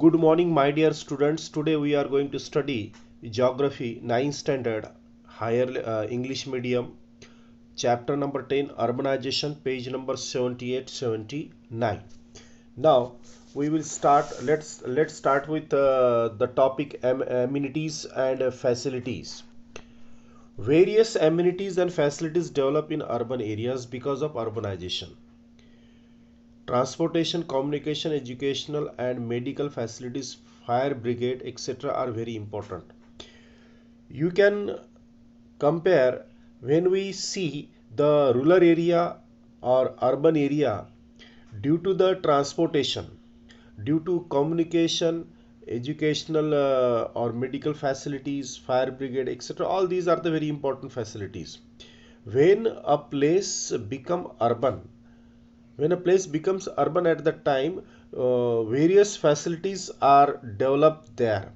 Good morning, my dear students. Today we are going to study Geography 9th Standard Higher English Medium, chapter number 10, Urbanization, page number 78 79. Now we will start. Let's start with the topic amenities and facilities. Various amenities and facilities develop in urban areas because of urbanization. Transportation, communication, educational, and medical facilities, fire brigade, etc., are very important. You can compare when we see the rural area or urban area due to the transportation, due to communication, educational or medical facilities, fire brigade, etc. All these are the very important facilities. When a place become urban, when a place becomes urban at that time, various facilities are developed there.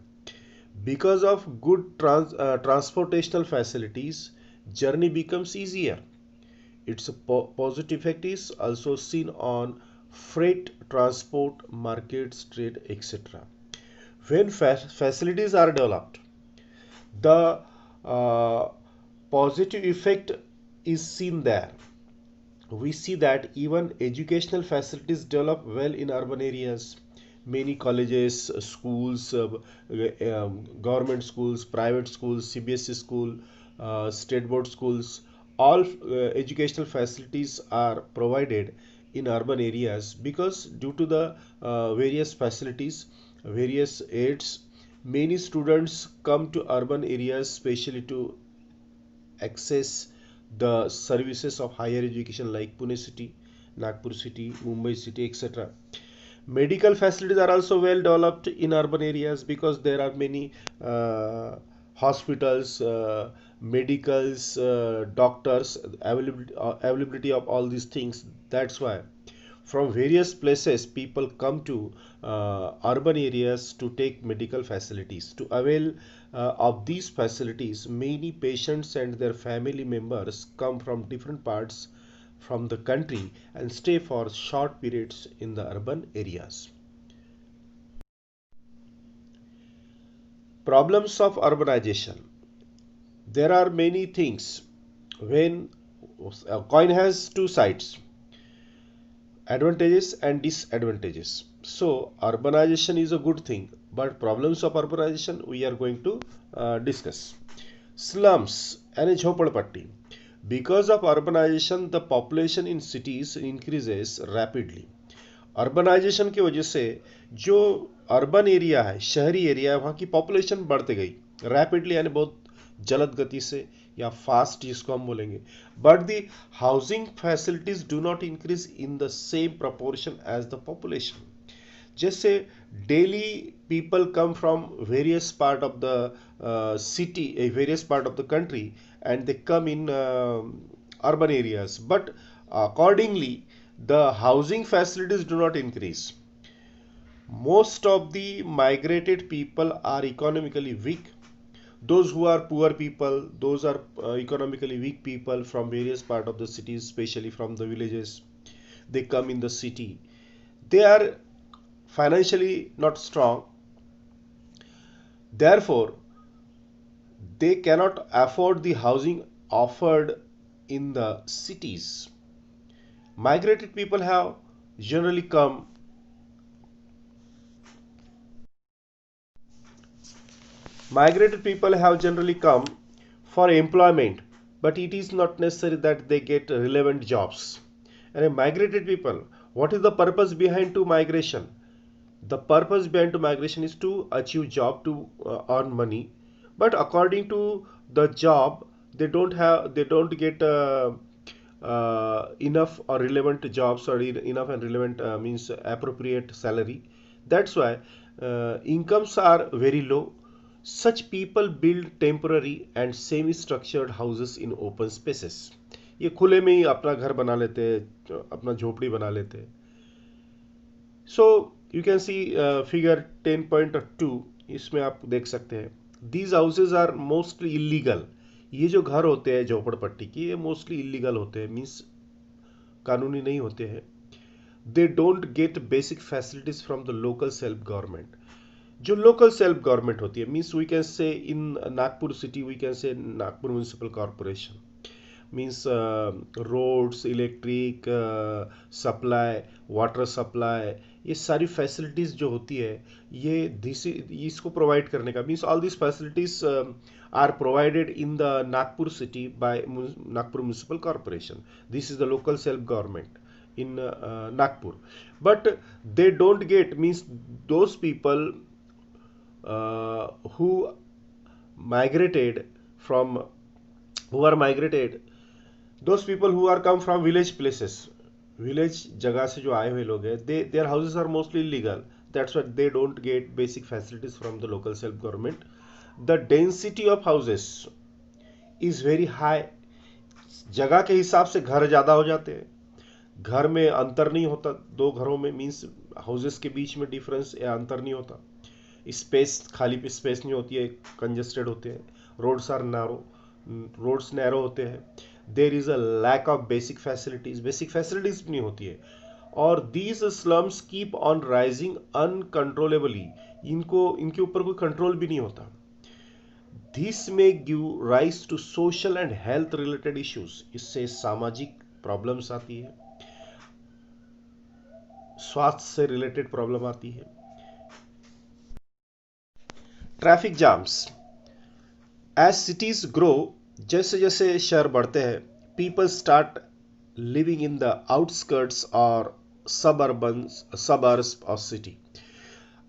Because of good transportational facilities, journey becomes easier. Its positive effect is also seen on freight transport, markets, trade, etc. When facilities are developed, the uh, positive effect is seen there. We see that even educational facilities develop well in urban areas. Many colleges, schools, government schools, private schools, CBSE school, state board schools, all educational facilities are provided in urban areas because due to the various facilities, various aids, many students come to urban areas specially to access the services of higher education like Pune city, Nagpur city, Mumbai city, etc. Medical facilities are also well developed in urban areas because there are many hospitals, medicals, doctors, availability of all these things. That's why from various places people come to urban areas to take medical facilities. To avail of these facilities, many patients and their family members come from different parts from the country and stay for short periods in the urban areas. Problems of urbanization. There are many things. When a coin has two sides, advantages and disadvantages. So, urbanization is a good thing, but problems of urbanization we are going to discuss. Slums and झोपड़पट्टी. Because of urbanization, the population in cities increases rapidly. Urbanization की वजह से जो urban area है, शहरी area है, वहाँ की पॉपुलेशन बढ़ते गई रैपिडली, यानी बहुत जलद गति से या फास्ट जिसको हम बोलेंगे. But the housing facilities do not increase in the same proportion as the population. जैसे daily people come from various part of the city, various part of the country, and they come in urban areas, but accordingly the housing facilities do not increase. Most of the migrated people are economically weak. Those who are poor people, those are economically weak people from various part of the cities, especially from the villages. They come in the city. They are financially not strong. Therefore, they cannot afford the housing offered in the cities. Migrated people have generally come Migrated people have generally come for employment, but it is not necessary that they get relevant jobs. And a migrated people, what is the purpose behind to migration? The purpose behind to migration is to achieve job, to earn money. But according to the job, they don't get enough or relevant jobs, or enough and relevant means appropriate salary. That's why incomes are very low. Such people build temporary and semi-structured houses in open spaces. ये खुले में ही अपना घर बना लेते हैं, अपना झोपड़ी बना लेते हैं. So you can see figure 10.2, इसमें आप देख सकते हैं. These houses are mostly illegal. ये जो घर होते हैं झोपड़पट्टी की, ये मोस्टली इलीगल होते हैं, मीन्स कानूनी नहीं होते हैं. They don't get basic facilities from the local self government. जो लोकल सेल्फ गवर्नमेंट होती है, means we can say in Nagpur city we can say Nagpur municipal corporation, means roads, electric supply, water supply, ये सारी facilities जो होती है, ये इसको प्रोवाइड करने का means all this facilities are provided in the Nagpur city by Nagpur municipal corporation. This is the local self government in Nagpur, but they don't get, means those people who migrated from who are migrated, those people who are come from village places, village जगह से जो आए हुए लोग हैं, they their houses are mostly illegal, that's why they don't get basic facilities from the local self government. The density of houses is very high, जगह के हिसाब से घर ज़्यादा हो जाते हैं, घर में अंतर नहीं होता, दो घरों में मीन्स हाउसेस के बीच में डिफरेंस या अंतर नहीं होता, स्पेस खाली पे स्पेस नहीं होती है, कंजेस्टेड होते हैं, roads are narrow, roads narrow होते हैं, there is a lack of basic facilities भी नहीं होती है, और these slums keep on rising uncontrollably, इनके ऊपर कोई कंट्रोल भी नहीं होता। This may give rise to social and health related issues, इससे सामाजिक प्रॉब्लम्स आती है, स्वास्थ्य से रिलेटेड प्रॉब्लम आती है। Traffic jams, as cities grow, जैसे जैसे शहर बढ़ते हैं, people start living in the outskirts और suburbs of city.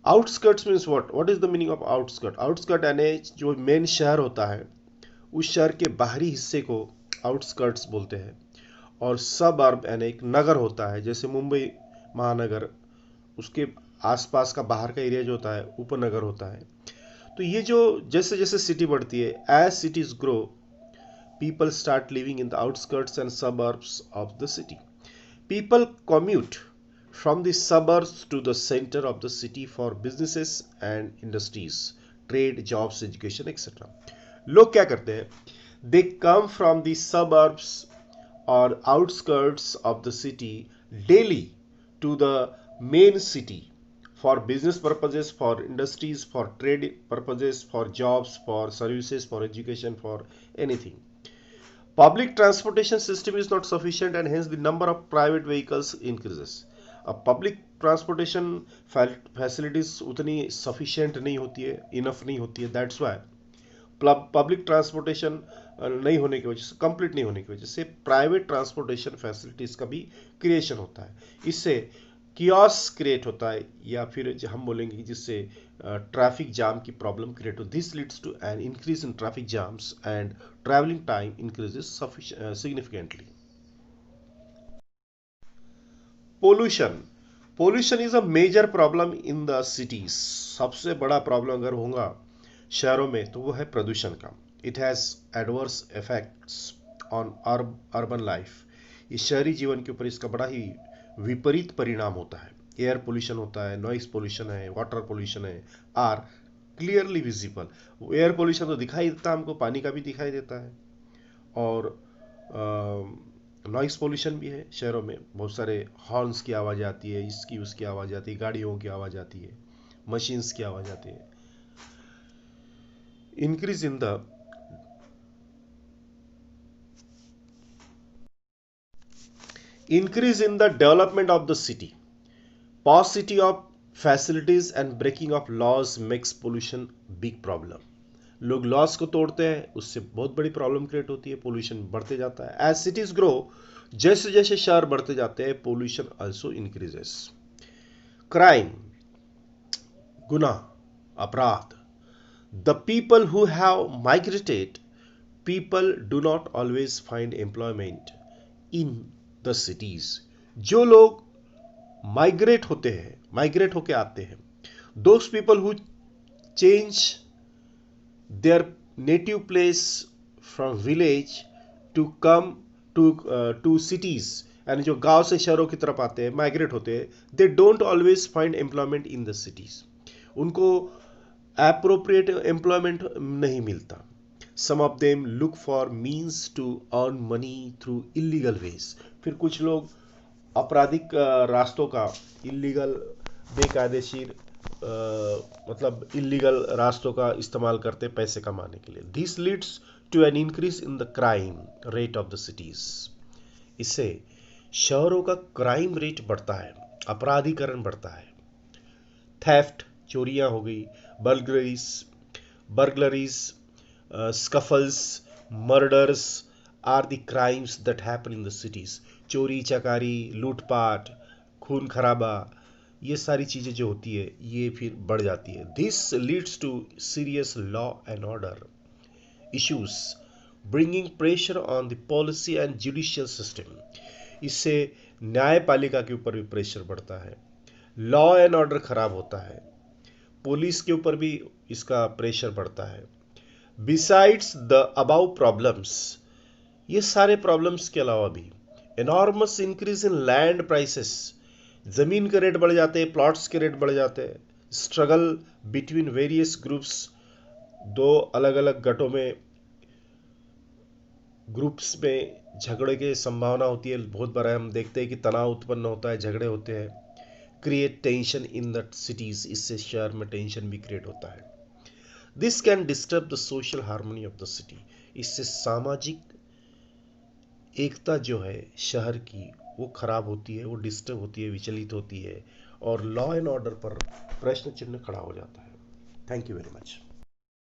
Outskirts means what is the meaning of outskirt? Outskirt यानी जो मेन शहर होता है, उस शहर के बाहरी हिस्से को आउटस्कर्ट्स बोलते हैं, और सबअर्ब यानी एक नगर होता है, जैसे मुंबई महानगर, उसके आसपास का बाहर का एरिया जो होता है उपनगर होता है। तो ये जो जैसे जैसे सिटी बढ़ती है, as cities grow, people start living in the outskirts and suburbs of the city. People commute from the suburbs to the centre of the city for businesses and industries, trade, jobs, education etcetera. लोग क्या करते हैं, दे come from the सबअर्ब्स और outskirts of the city daily to the main city for business purposes, for industries, for trade purposes, for jobs, for services, for education, for anything. Public transportation system is not sufficient and hence the number of private vehicles increases. अब public transportation facilities उतनी sufficient नहीं होती है, enough नहीं होती है, that's why public transportation नहीं होने की वजह से, कंप्लीट नहीं होने की वजह से प्राइवेट ट्रांसपोर्टेशन फैसिलिटीज का भी क्रिएशन होता है, इससे कियोस क्रिएट होता है, या फिर हम बोलेंगे कि जिससे ट्रैफिक जाम की प्रॉब्लम क्रिएट हो। This leads to an increase in traffic jams and travelling time increases significantly. Pollution, pollution is a major problem in the cities. सबसे बड़ा प्रॉब्लम अगर होगा शहरों में तो वो है प्रदूषण का। It has adverse effects on urban life, ये शहरी जीवन के ऊपर इसका बड़ा ही विपरीत परिणाम होता है। एयर पोल्यूशन होता है, नॉइस पोल्यूशन है, वाटर पोल्यूशन है, are clearly visible. Air pollution तो दिखाई देता है हमको, पानी का भी दिखाई देता है, और नॉइस पोल्यूशन भी है। शहरों में बहुत सारे हॉर्न्स की आवाज़ आती है, इसकी उसकी आवाज़ आती है, गाड़ियों की आवाज़ आती है, मशीन्स की आवाज़ आती है। increase in the development of the city, paucity of facilities and breaking of laws makes pollution big problem. लोग लॉस को तोड़ते हैं, उससे बहुत बड़ी प्रॉब्लम क्रिएट होती है, पोल्यूशन बढ़ते जाता है। एज सिटीज ग्रो, जैसे जैसे शहर बढ़ते जाते हैं, पोल्यूशन आल्सो इंक्रीजेस। क्राइम, गुनाह, अपराध, the people who have migrated, people do not always find employment in the cities. जो लोग माइग्रेट होते हैं, माइग्रेट होके आते हैं, those people who change their native place from village to come to cities, यानी जो गांव से शहरों की तरफ आते हैं, माइग्रेट होते हैं, they don't always find employment in the cities. उनको appropriate employment नहीं मिलता। Some of them look for means to earn money through illegal ways. फिर कुछ लोग आपराधिक रास्तों का, इलीगल, बेकायदेशीर मतलब इलीगल रास्तों का इस्तेमाल करते पैसे कमाने के लिए। This leads to an increase in the crime rate of the cities. इससे शहरों का क्राइम रेट बढ़ता है, अपराधीकरण बढ़ता है। थेफ्ट, चोरियां हो गई, burglaries burglaries scuffles, murders are the crimes that happen in the cities. चोरी चकारी, लूटपाट, खून खराबा, ये सारी चीज़ें जो होती है ये फिर बढ़ जाती है। This leads to serious law and order issues, bringing pressure on the policy and judicial system. इससे न्यायपालिका के ऊपर भी प्रेशर बढ़ता है, लॉ एंड ऑर्डर खराब होता है, पुलिस के ऊपर भी इसका प्रेशर बढ़ता है। बिसाइड्स द अबाउ प्रॉब्लम्स, ये सारे प्रॉब्लम्स के अलावा भी enormous increase in land prices, जमीन के रेट बढ़ जाते हैं, प्लॉट्स के रेट बढ़ जाते हैं। स्ट्रगल बिटवीन वेरियस ग्रुप्स, दो अलग अलग गटों में, ग्रुप्स में झगड़े की संभावना होती है। बहुत बार हम देखते हैं कि तनाव उत्पन्न होता है, झगड़े होते हैं। Create tension in the cities, इससे शहर में टेंशन भी क्रिएट होता है। This can disturb the social harmony of the city, इससे सामाजिक एकता जो है शहर की वो खराब होती है, वो डिस्टर्ब होती है, विचलित होती है, और लॉ एंड ऑर्डर पर प्रश्न चिन्ह खड़ा हो जाता है। Thank you very much.